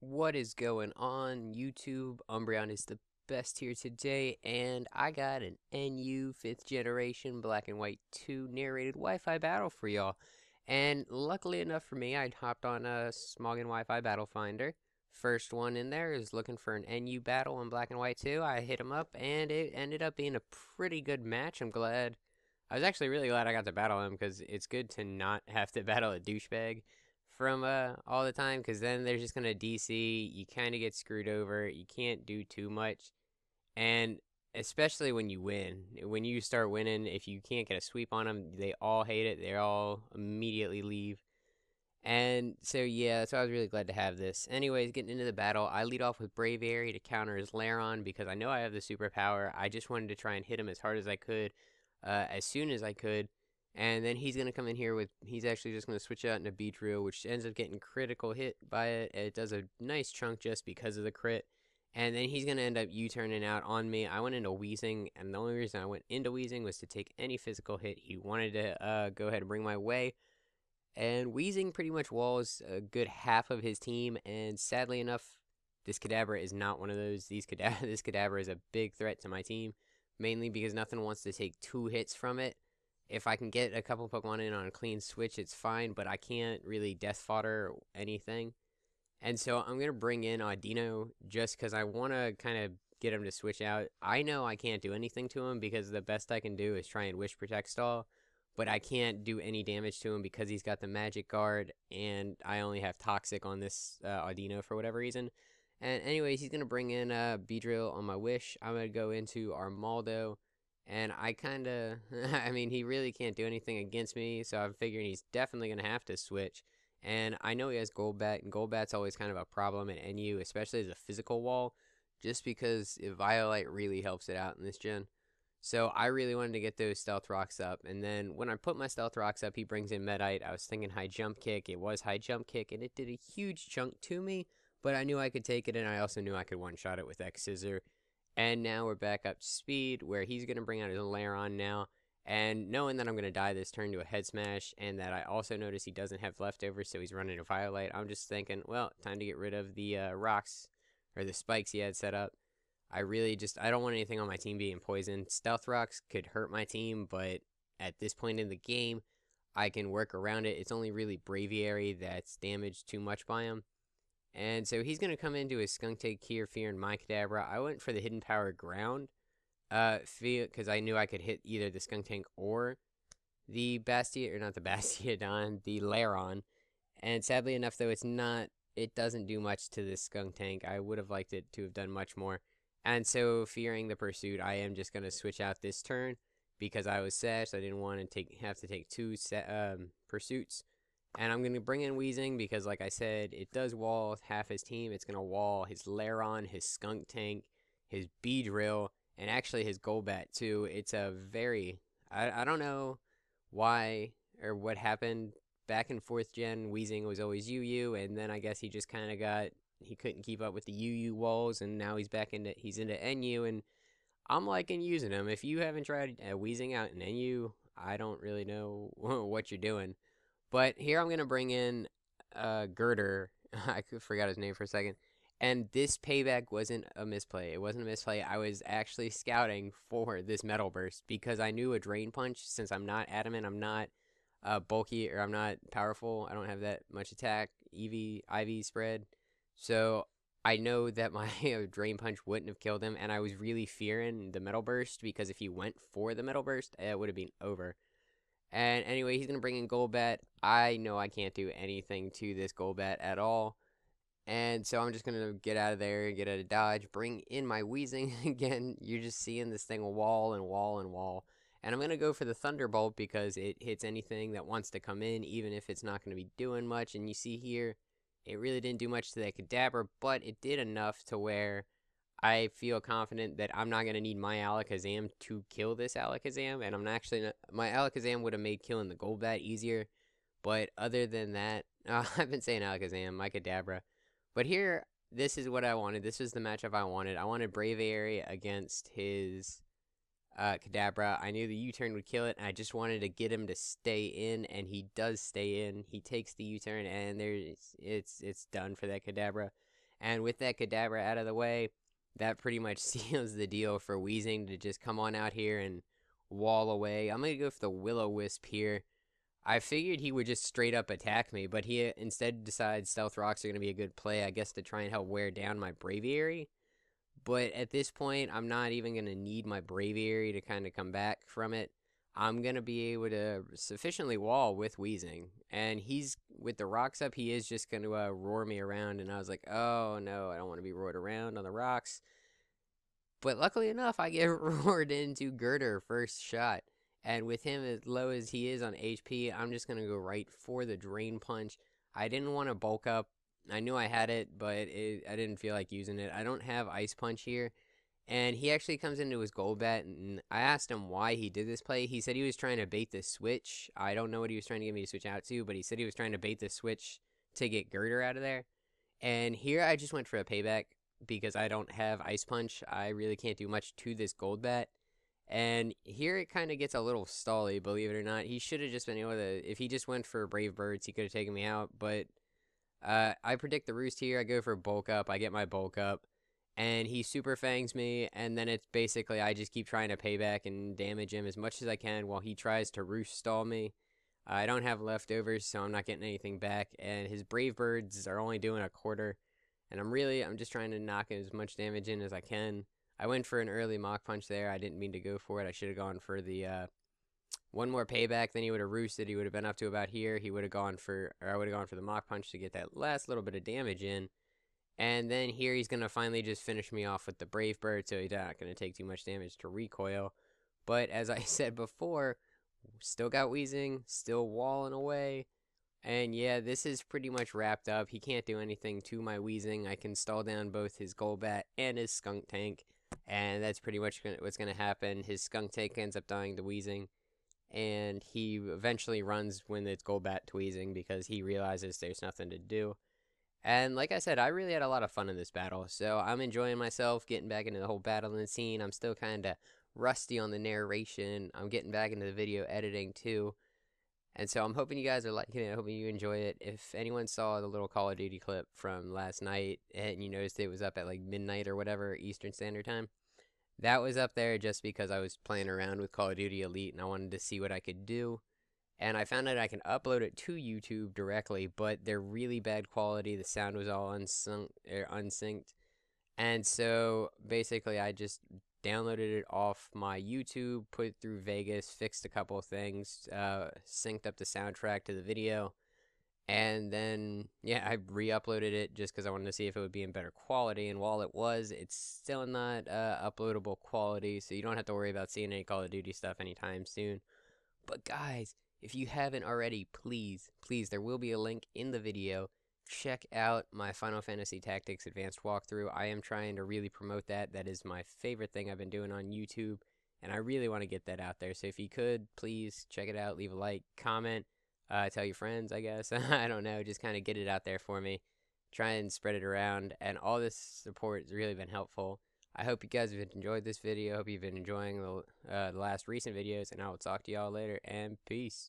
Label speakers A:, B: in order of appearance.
A: What is going on, YouTube? Umbreon is the best here today, and I got an NU 5th generation black and white 2 narrated Wi-Fi battle for y'all. And luckily enough for me, I hopped on a Smoggin Wi-Fi battle finder. First one in there is looking for an NU battle in black and white 2. I hit him up, and it ended up being a pretty good match. I'm glad. I was actually really glad I got to battle him because it's good to not have to battle a douchebag from all the time, because then they're just gonna DC. You kind of get screwed over. You can't do too much, and especially when you win, when you start winning, if you can't get a sweep on them, they all hate it. They all immediately leave. And so yeah, so I was really glad to have this. Anyways, getting into the battle, I lead off with Braviary to counter his Laron because I know I have the superpower. I just wanted to try and hit him as hard as I could, as soon as I could. And then he's gonna come in here with he's actually just gonna switch out into Beedrill, which ends up getting critical hit by it. It does a nice chunk just because of the crit. And then he's gonna end up U-turning out on me. I went into Weezing, and the only reason I went into Weezing was to take any physical hit he wanted to go ahead and bring my way. And Weezing pretty much walls a good half of his team, and sadly enough, this Kadabra is not one of those. This Kadabra is a big threat to my team, mainly because nothing wants to take 2 hits from it. If I can get a couple Pokemon in on a clean switch, it's fine, but I can't really death fodder anything. And so I'm going to bring in Audino just because I want to kind of get him to switch out. I know I can't do anything to him because the best I can do is try and Wish Protect Stall, but I can't do any damage to him because he's got the Magic Guard, and I only have Toxic on this Audino for whatever reason. And anyways, he's going to bring in Beedrill on my Wish. I'm going to go into Armaldo, and I kind of, I mean, he really can't do anything against me, so I'm figuring he's definitely going to have to switch. And I know he has Golbat, and Golbat's always kind of a problem in NU, especially as a physical wall, just because Violite really helps it out in this gen. So I really wanted to get those Stealth Rocks up, and then when I put my Stealth Rocks up, he brings in Medite. I was thinking High Jump Kick. It was High Jump Kick, and it did a huge chunk to me, but I knew I could take it, and I also knew I could one-shot it with X Scissor. And now we're back up to speed, where he's going to bring out his Laron now. And knowing that I'm going to die this turn to a head smash, and that I also notice he doesn't have leftovers, so he's running a Violite, I'm just thinking, well, time to get rid of the rocks, or the spikes he had set up. I don't want anything on my team being poisoned. Stealth Rocks could hurt my team, but at this point in the game, I can work around it. It's only really Braviary that's damaged too much by him. And so he's going to come into his Skunk Take here, Fear, and my Kadabra. I went for the Hidden Power Ground, because I knew I could hit either the Skunk Tank or the Bastia, or not the Bastiodon, the Laron. And sadly enough, though, it doesn't do much to this Skunk Tank. I would have liked it to have done much more. And so, fearing the pursuit, I am just going to switch out this turn because I was sashed. I didn't want to have to take 2 pursuits. And I'm going to bring in Weezing because, like I said, it does wall half his team. It's going to wall his Laron, his Skunk Tank, his Beedrill, and actually his Golbat, too. It's a very... I don't know why or what happened back in 4th gen. Weezing was always UU, and then I guess he just kind of got... He couldn't keep up with the UU walls, and now he's into NU, and I'm liking using him. If you haven't tried Weezing out in NU, I don't really know what you're doing. But here I'm going to bring in Girder. I forgot his name for a second. And this payback wasn't a misplay. It wasn't a misplay. I was actually scouting for this Metal Burst because I knew a Drain Punch, since I'm not adamant, I'm not bulky, or I'm not powerful. I don't have that much attack, IV spread. So I know that my Drain Punch wouldn't have killed him, and I was really fearing the Metal Burst because if he went for the Metal Burst, it would have been over. And anyway, he's going to bring in Golbat. I know I can't do anything to this Golbat at all. And so I'm just going to get out of there, get out of dodge, bring in my Weezing again. You're just seeing this thing wall and wall and wall. And I'm going to go for the Thunderbolt because it hits anything that wants to come in, even if it's not going to be doing much. And you see here, it really didn't do much to that Kadabra, but it did enough to where I feel confident that I'm not going to need my Alakazam to kill this Alakazam, and I'm actually not, my Alakazam would have made killing the Golbat easier, but other than that, I've been saying Alakazam, my Kadabra, but here, this is what I wanted. This is the matchup I wanted. I wanted Braviary against his Kadabra. I knew the U-turn would kill it, and I just wanted to get him to stay in, and he does stay in. He takes the U-turn, and it's done for that Kadabra. And with that Kadabra out of the way, that pretty much seals the deal for Weezing to just come on out here and wall away. I'm going to go for the Will-O-Wisp here. I figured he would just straight up attack me, but he instead decides Stealth Rocks are going to be a good play, I guess, to try and help wear down my Braviary. But at this point, I'm not even going to need my Braviary to kind of come back from it. I'm going to be able to sufficiently wall with Weezing. And he's, with the rocks up, he is just going to roar me around. And I was like, oh no, I don't want to be roared around on the rocks. But luckily enough, I get roared into Girder first shot. And with him as low as he is on HP, I'm just going to go right for the Drain Punch. I didn't want to bulk up. I knew I had it, but I didn't feel like using it. I don't have Ice Punch here. And he actually comes into his Golbat, and I asked him why he did this play. He said he was trying to bait the switch. I don't know what he was trying to get me to switch out to, but he said he was trying to bait the switch to get Girder out of there. And here I just went for a payback because I don't have Ice Punch. I really can't do much to this Golbat. And here it kind of gets a little stally, believe it or not. He should have just been able to, if he just went for Brave Birds, he could have taken me out. But I predict the Roost here. I go for Bulk Up. I get my Bulk Up. And he Super Fangs me. And then it's basically I just keep trying to pay back and damage him as much as I can while he tries to Roost stall me. I don't have leftovers, so I'm not getting anything back. And his Brave Birds are only doing a quarter. And I'm just trying to knock as much damage in as I can. I went for an early Mach Punch there. I didn't mean to go for it. I should have gone for the one more payback. Then he would have roosted. He would have been up to about here. He would have gone for, or I would have gone for the Mach Punch to get that last little bit of damage in. And then here he's going to finally just finish me off with the Brave Bird, so he's not going to take too much damage to recoil. But as I said before, still got Weezing, still walling away. And yeah, this is pretty much wrapped up. He can't do anything to my Weezing. I can stall down both his Golbat and his Skunk Tank. And that's pretty much what's going to happen. His Skunk Tank ends up dying to Weezing. And he eventually runs when it's Golbat to Weezing because he realizes there's nothing to do. And like I said, I really had a lot of fun in this battle. So I'm enjoying myself, getting back into the whole battling scene. I'm still kind of rusty on the narration. I'm getting back into the video editing too. And so I'm hoping you guys are liking it. I hope you enjoy it. If anyone saw the little Call of Duty clip from last night and you noticed it was up at like midnight or whatever Eastern Standard Time, that was up there just because I was playing around with Call of Duty Elite and I wanted to see what I could do. And I found out I can upload it to YouTube directly, but they're really bad quality. The sound was all unsynced. And so basically I just downloaded it off my YouTube, put it through Vegas, fixed a couple of things, synced up the soundtrack to the video, and then, yeah, I re-uploaded it just because I wanted to see if it would be in better quality, and while it was, it's still not uploadable quality, so you don't have to worry about seeing any Call of Duty stuff anytime soon. But guys, if you haven't already, please, there will be a link in the video. Check out my Final Fantasy Tactics Advanced walkthrough. I am trying to really promote that. That is my favorite thing I've been doing on YouTube, and I really want to get that out there. So if you could, please check it out, leave a like, comment, tell your friends, I guess. I don't know, just kind of get it out there for me. Try and spread it around, and all this support has really been helpful. I hope you guys have enjoyed this video. I hope you've been enjoying the last recent videos, and I will talk to y'all later, and peace.